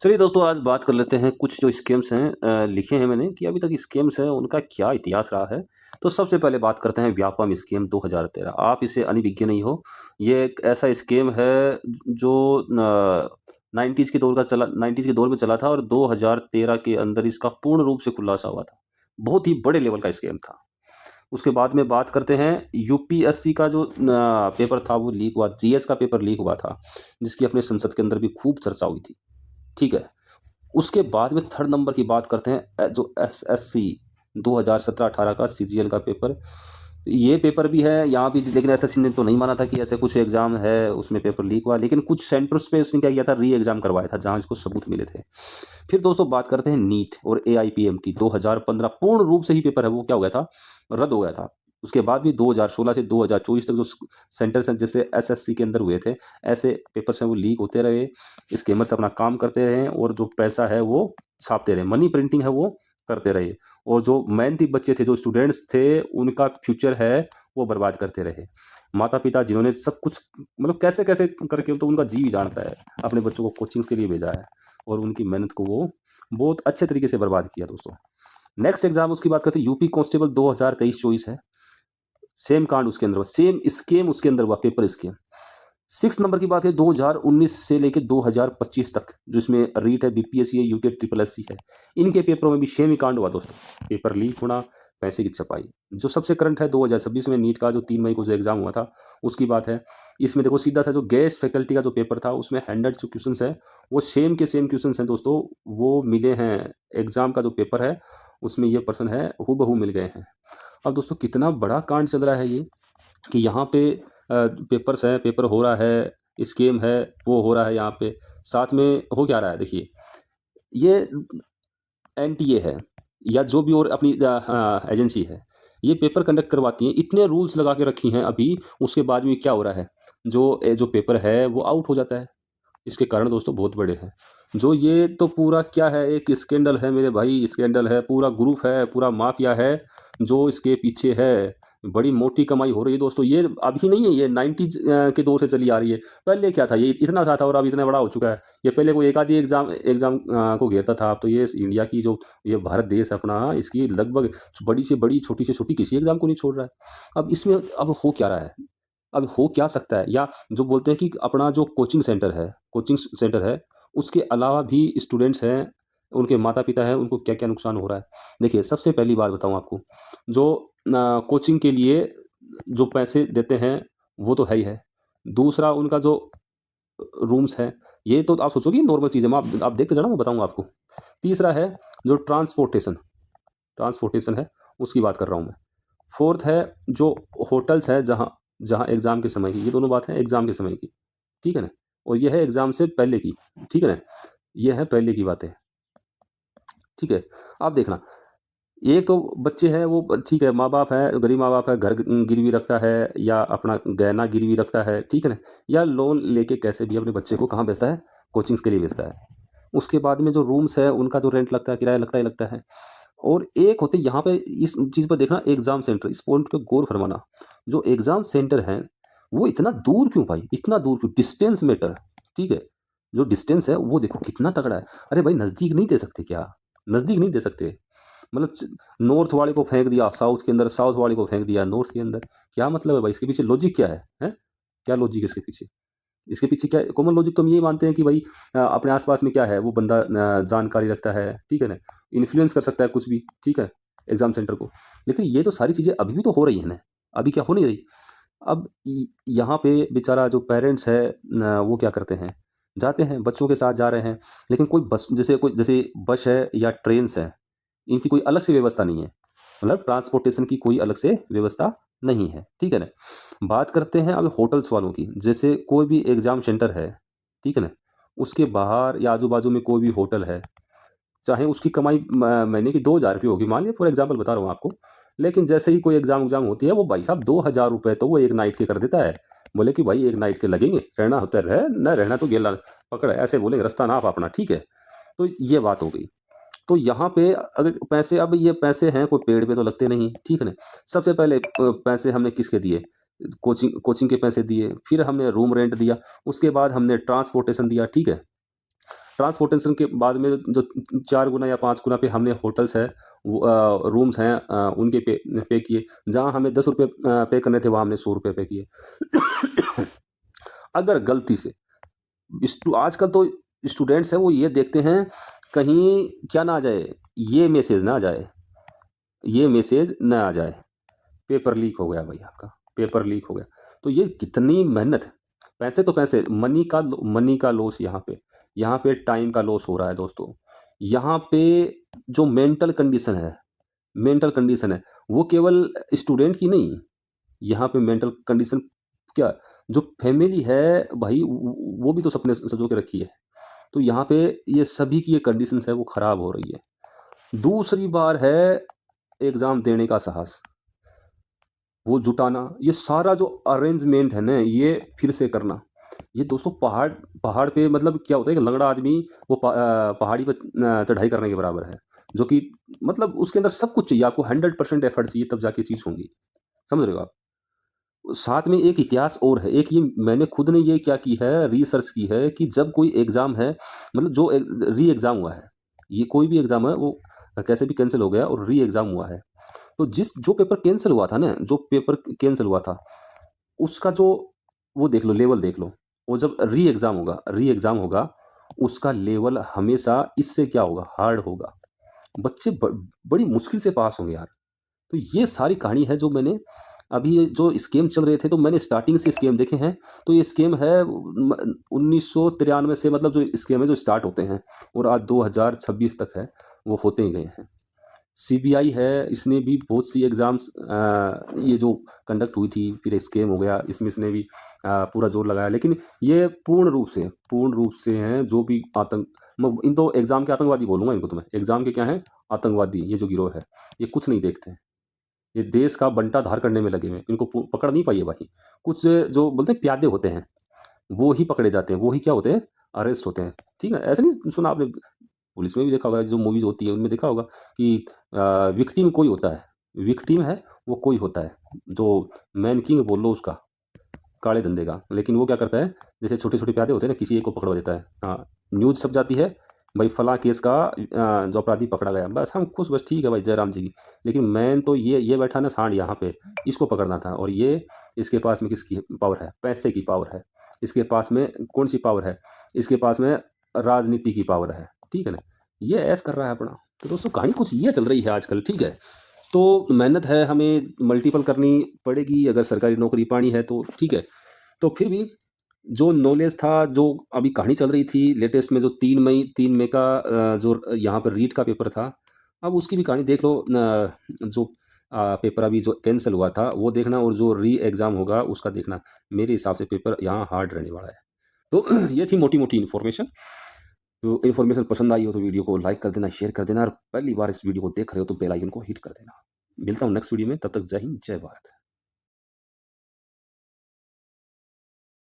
चलिए दोस्तों, आज बात कर लेते हैं कुछ जो स्कैम्स हैं लिखे हैं मैंने कि अभी तक स्कैम्स हैं उनका क्या इतिहास रहा है। तो सबसे पहले बात करते हैं व्यापम स्कैम 2013। आप इसे अनभिज्ञ नहीं हो। ये एक ऐसा स्कैम है जो 90s के दौर का चला 90s के दौर में चला था और 2013 के अंदर इसका पूर्ण रूप से खुलासा हुआ था। बहुत ही बड़े लेवल का स्कैम था। उसके बाद में बात करते हैं यूपीएससी का जो पेपर था वो लीक हुआ, जीएस का पेपर लीक हुआ था, जिसकी अपने संसद के अंदर भी खूब चर्चा हुई थी। ठीक है? उसके बाद में थर्ड नंबर की बात करते हैं जो एसएससी 2017-18 का सीजीएल का पेपर। ये पेपर भी है यहाँ भी, लेकिन एसएससी ने तो नहीं माना था कि ऐसे कुछ एग्ज़ाम है उसमें पेपर लीक हुआ, लेकिन कुछ सेंटर्स पे उसने क्या किया था, री एग्ज़ाम करवाया था जहाँ इसको सबूत मिले थे। फिर दोस्तों बात करते हैं नीट और एआईपीएमटी 2015 पूर्ण रूप से ही पेपर है वो क्या हो गया था, रद्द हो गया था। उसके बाद भी 2016 से 2024 तक जो सेंटर्स हैं जैसे एसएससी के अंदर हुए थे, ऐसे पेपर्स हैं वो लीक होते रहे। स्कैमर्स अपना काम करते रहे और जो पैसा है वो छापते रहे, मनी प्रिंटिंग है वो करते रहे, और जो मेहनती बच्चे थे, जो स्टूडेंट्स थे, उनका फ्यूचर है वो बर्बाद करते रहे। माता पिता जिन्होंने सब कुछ मतलब कैसे कैसे करके, तो उनका जी भी जानता है, अपने बच्चों को कोचिंग्स के लिए भेजा है और उनकी मेहनत को वो बहुत अच्छे तरीके से बर्बाद किया दोस्तों। नेक्स्ट एग्जाम उसकी बात करते हैं, यूपी कांस्टेबल 2023-24 है। सेम कांड उसके अंदर हुआ, सेम स्कीम उसके अंदर हुआ, पेपर स्कीम। 6 नंबर की बात है 2019 से लेके 2025 तक, जो इसमें रीट है, बीपीएससी है, यूके ट्रिपल एससी है, इनके पेपरों में भी सेम ही कांड हुआ दोस्तों। पेपर लीक होना, पैसे की छपाई। जो सबसे करंट है 2026 में नीट का जो 3 मई को जो एग्जाम हुआ था उसकी बात है। इसमें देखो सीधा सा जो गेस्ट फैकल्टी का जो पेपर था उसमें 100 जो क्वेश्चंस है वो सेम के सेम क्वेश्चंस हैं दोस्तों, वो मिले हैं। एग्जाम का जो पेपर है उसमें ये पर्सन है हूबहू मिल गए हैं। अब दोस्तों कितना बड़ा कांड चल रहा है ये, कि यहाँ पे पेपर्स हैं, पेपर हो रहा है, स्कैम है, वो हो रहा है यहाँ पे। साथ में हो क्या रहा है देखिए, ये एनटीए है या जो भी और अपनी एजेंसी है, ये पेपर कंडक्ट करवाती हैं, इतने रूल्स लगा के रखी हैं अभी, उसके बाद में क्या हो रहा है, जो पेपर है वो आउट हो जाता है। इसके कारण दोस्तों बहुत बड़े हैं। जो ये तो पूरा क्या है, एक स्कैंडल है मेरे भाई, स्कैंडल है, पूरा ग्रुप है, पूरा माफिया है जो इसके पीछे है। बड़ी मोटी कमाई हो रही है दोस्तों। ये अभी नहीं है, ये 90s के दौर से चली आ रही है। पहले क्या था, ये इतना सा था और अब इतना बड़ा हो चुका है। ये पहले कोई एक आधी एग्जाम एग्जाम को घेरता था, अब तो ये इंडिया की जो ये भारत देश है अपना, इसकी लगभग बड़ी से बड़ी, छोटी से छोटी किसी एग्जाम को नहीं छोड़ रहा है। अब इसमें अब हो क्या रहा है, अब हो क्या सकता है, या जो बोलते हैं कि अपना जो कोचिंग सेंटर है, उसके अलावा भी स्टूडेंट्स हैं, उनके माता-पिता हैं, उनको क्या-क्या नुकसान हो रहा है। देखिए, सबसे पहली बात बताऊँ आपको, जो कोचिंग के लिए जो पैसे देते हैं, वो तो है ही है। दूसरा उनका जो रूम्स हैं, ये तो आप सोचो कि नॉर्मल चीज़ है, आप देखते जाना, मैं बताऊँगा आपको। तीसरा है जो ट्रांसपोर्टेशन है, उसकी बात कर रहा हूँ मैं। फोर्थ है जो होटल्स है, जहाँ जहाँ एग्ज़ाम के समय की, ये दोनों बात है एग्ज़ाम के समय की, ठीक है ना? और ये है एग्ज़ाम से पहले की, ठीक है ना? ये है पहले की बातें, ठीक है? अब देखना, एक तो बच्चे हैं वो ठीक है, माँ-बाप है, गरीब माँ-बाप है, घर गिरवी रखता है या अपना गहना गिरवी रखता है, ठीक है ना? या लोन लेके कैसे भी अपने बच्चे को कहाँ भेजता है? कोचिंग्स के लिए भेजता है। उसके बाद में जो रूम्स है, उनका जो रेंट लगता है, किराया लगता ही लगता है। और एक होते यहाँ पे इस चीज़ पर देखना, एग्ज़ाम सेंटर, इस पॉइंट पे गौर फरमाना। जो एग्ज़ाम सेंटर हैं, वो इतना दूर क्यों भाई? इतना दूर क्यों? डिस्टेंस मैटर, ठीक है? जो डिस्टेंस है वो देखो कितना तगड़ा है। अरे भाई नज़दीक नहीं दे सकते क्या? नज़दीक नहीं दे सकते? मतलब नॉर्थ वाले को फेंक दिया साउथ के अंदर, साउथ वाले को फेंक दिया नॉर्थ के अंदर। क्या मतलब है भाई? इसके पीछे लॉजिक क्या है? हैं? क्या लॉजिक है इसके पीछे? इसके पीछे क्या कॉमन लॉजिक, तो हम यही मानते हैं कि भाई अपने आस-पास में क्या है, वो बंदा जानकारी रखता है, ठीक है ना? इन्फ्लुएंस कर सकता है कुछ भी, ठीक है? एग्ज़ाम सेंटर को। लेकिन ये तो सारी चीज़ें अभी भी तो हो रही हैं ना, अभी क्या हो नहीं रही? अब यहाँ पे बेचारा जो पेरेंट्स है वो क्या करते हैं, जाते हैं, बच्चों के साथ जा रहे हैं, लेकिन जैसे बस है या ट्रेन्स हैं, इनकी कोई अलग से व्यवस्था नहीं है। मतलब ट्रांसपोर्टेशन की कोई अलग से व्यवस्था नहीं है, ठीक है ना? बात करते हैं अब होटल्स वालों की। जैसे कोई भी एग्ज़ाम सेंटर है, ठीक है ना? उसके बाहर या आजू-बाजू में कोई भी होटल है, चाहे उसकी कमाई महीने की 2000 रुपये होगी, मान लिया, फॉर एग्ज़ाम्पल बता रहा हूँ आपको। लेकिन जैसे ही कोई एग्ज़ाम होती है, वो भाई साहब 2000 रुपये तो वो 1 नाइट के कर देता है। बोले कि भाई 1 नाइट के लगेंगे, रहना हो तो रह, ना रहना तो गेला पकड़, ऐसे बोलेंगे, रास्ता नाप अपना, ठीक है? तो ये बात हो गई। तो यहाँ पे अगर पैसे, अब ये पैसे हैं कोई पेड़ पे तो लगते नहीं, ठीक है ना? सबसे पहले पैसे हमने किसके दिए? कोचिंग कोचिंग के पैसे दिए, फिर हमने रूम रेंट दिया, उसके बाद हमने ट्रांसपोर्टेशन दिया, ठीक है? ट्रांसपोर्टेशन के बाद में जो 4 गुना या 5 गुना पे हमने होटल्स है, वो रूम्स हैं, उनके पे किए। जहाँ हमें ₹10 पे करने थे, वहाँ हमने ₹100 पे किए। अगर गलती से आजकल तो स्टूडेंट्स हैं, वो ये देखते हैं कहीं क्या ना आ जाए, ये मैसेज ना आ जाए, ये मैसेज ना आ जाए, पेपर लीक हो गया भाई आपका, पेपर लीक हो गया। तो ये कितनी मेहनत है, पैसे तो पैसे, मनी का लॉस यहाँ पे टाइम का लॉस हो रहा है दोस्तों। यहाँ पे जो मेंटल कंडीशन है, वो केवल स्टूडेंट की नहीं, यहाँ पे मेंटल कंडीशन क्या, जो फैमिली है भाई, वो भी तो सपने सँजो के रखी है। तो यहाँ पे ये सभी की ये कंडीशंस है, वो ख़राब हो रही है। दूसरी बार है एग्ज़ाम देने का साहस, वो जुटाना, ये सारा जो अरेंजमेंट है ना, ये फिर से करना। ये दोस्तों पहाड़ पहाड़ पे मतलब क्या होता है कि लंगड़ा आदमी वो पहाड़ी पे चढ़ाई करने के बराबर है। जो कि मतलब उसके अंदर सब कुछ चाहिए, आपको 100% एफर्ट चाहिए, तब जाके चीज़ होंगी। समझ रहे हो आप? साथ में एक इतिहास और है, एक ये मैंने खुद ने ये क्या की है, रिसर्च की है कि जब कोई एग्ज़ाम है, मतलब जो री एग्ज़ाम हुआ है, ये कोई भी एग्ज़ाम है, वो कैसे भी कैंसल हो गया और री एग्ज़ाम हुआ है। तो जो पेपर कैंसल हुआ था ना, जो पेपर कैंसल हुआ था, उसका जो वो देख लो, लेवल देख लो। वो जब री एग्ज़ाम होगा, उसका लेवल हमेशा इससे क्या होगा, हार्ड होगा। बच्चे बड़ी मुश्किल से पास होंगे यार। तो ये सारी कहानी है जो मैंने अभी ये जो स्कैम चल रहे थे, तो मैंने स्टार्टिंग से स्कैम देखे हैं। तो ये स्कैम है 1993 से, मतलब जो स्कैम है जो स्टार्ट होते हैं और आज 2026 तक है, वो होते ही गए हैं। सीबीआई है, इसने भी बहुत सी एग्ज़ाम्स ये जो कंडक्ट हुई थी, फिर स्कैम हो गया, इसमें इसने भी पूरा ज़ोर लगाया। लेकिन ये पूर्ण रूप से हैं जो भी इन तो एग्ज़ाम के आतंकवादी बोलूँगा इनको तो मैं। एग्ज़ाम के क्या हैं? आतंकवादी, ये जो गिरोह है। ये कुछ नहीं देखते हैं। ये देश का बंटा-धार करने में लगे हुए हैं। इनको पकड़ नहीं पाई है भाई। कुछ जो बोलते हैं प्यादे होते हैं, वो ही पकड़े जाते हैं, वो ही क्या होते हैं? अरेस्ट होते हैं। ठीक है? ऐसा नहीं सुना आपने, पुलिस में भी देखा होगा, जो मूवीज़ होती है उनमें देखा होगा कि विक्टिम कोई होता है, विक्टिम है वो कोई होता है, जो मैन किंग बोल लो उसका, काले धंधे का। लेकिन वो क्या करता है, जैसे छोटे-छोटे प्यादे होते हैं ना, किसी एक को पकड़वा देता है। हाँ, न्यूज़ छप जाती है, भाई फलाँ केस का जो अपराधी पकड़ा गया। बस हम खुश, बस ठीक है भाई, जयराम जी की। लेकिन मैन तो ये बैठा ना सांड यहाँ पे, इसको पकड़ना था। और ये इसके पास में किसकी पावर है? पैसे की पावर है। इसके पास में कौन-सी पावर है? इसके पास में राजनीति की पावर है। ठीक है ना? ये ऐश कर रहा है अपना। तो दोस्तों कहानी कुछ ये चल रही है आजकल, ठीक है? तो मेहनत है, हमें मल्टीपल करनी पड़ेगी, अगर सरकारी नौकरी पानी है तो ठीक है। तो फिर भी जो नॉलेज था, जो अभी कहानी चल रही थी लेटेस्ट में, जो 3 मई का जो यहाँ पर रीट का पेपर था, अब उसकी भी कहानी देख लो। जो पेपर अभी जो कैंसल हुआ था वो देखना, और जो री एग्ज़ाम होगा उसका देखना। मेरे हिसाब से पेपर यहाँ हार्ड रहने वाला है। तो ये थी मोटी-मोटी इन्फॉर्मेशन। तो इन्फॉर्मेशन पसंद आई हो तो वीडियो को लाइक कर देना, शेयर कर देना, और पहली बार इस वीडियो को देख रहे हो तो बेल आइकन को हिट कर देना। मिलता हूँ नेक्स्ट वीडियो में, तब तक जय हिंद, जय भारत।